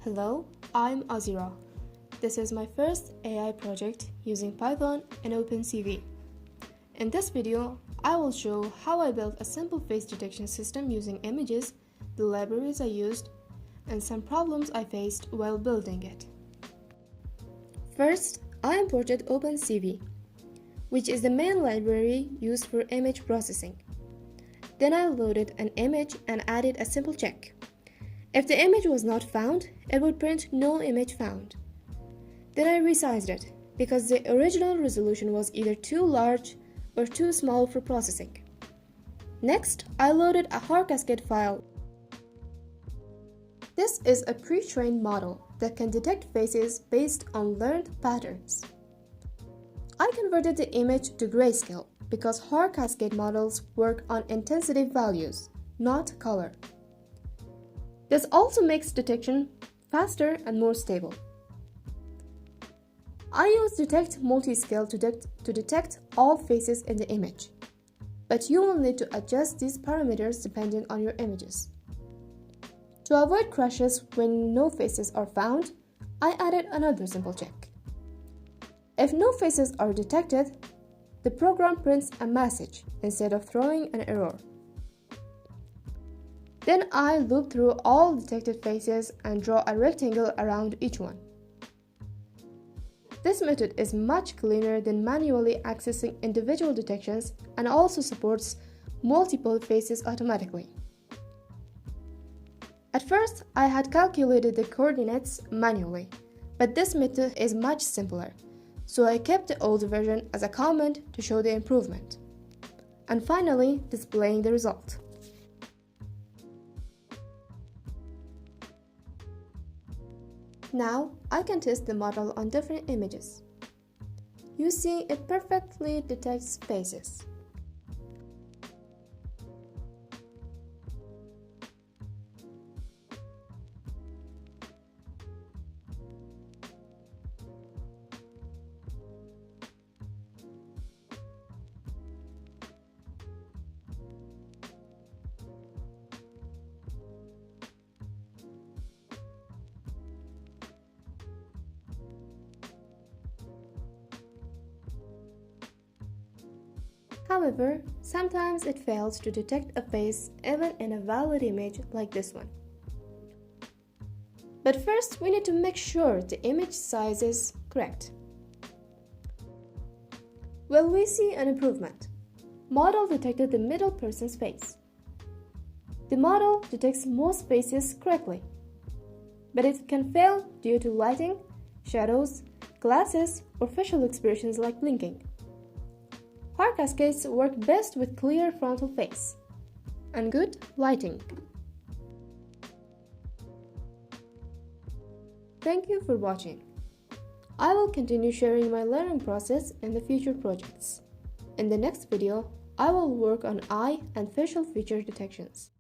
Hello, I'm Azira. This is my first AI project using Python and OpenCV. In this video, I will show how I built a simple face detection system using images, the libraries I used, and some problems I faced while building it. First, I imported OpenCV, which is the main library used for image processing. Then I loaded an image and added a simple check. If the image was not found, it would print no image found. Then I resized it because the original resolution was either too large or too small for processing. Next, I loaded a HAR cascade file. This is a pre-trained model that can detect faces based on learned patterns. I converted the image to grayscale because HAR cascade models work on intensity values, not color. This also makes detection faster and more stable. I use Detect Multiscale to detect all faces in the image, but you will need to adjust these parameters depending on your images. To avoid crashes when no faces are found, I added another simple check. If no faces are detected, the program prints a message instead of throwing an error. Then I loop through all detected faces and draw a rectangle around each one. This method is much cleaner than manually accessing individual detections and also supports multiple faces automatically. At first, I had calculated the coordinates manually, but this method is much simpler, so I kept the old version as a comment to show the improvement. And finally, displaying the result. Now, I can test the model on different images. You see, it perfectly detects faces. However, sometimes it fails to detect a face even in a valid image like this one. But first, we need to make sure the image size is correct. Well, we see an improvement. Model detected the middle person's face. The model detects most faces correctly, but it can fail due to lighting, shadows, glasses, or facial expressions like blinking. HAR cascades work best with clear frontal face and good lighting. Thank you for watching. I will continue sharing my learning process in the future projects. In the next video, I will work on eye and facial feature detections.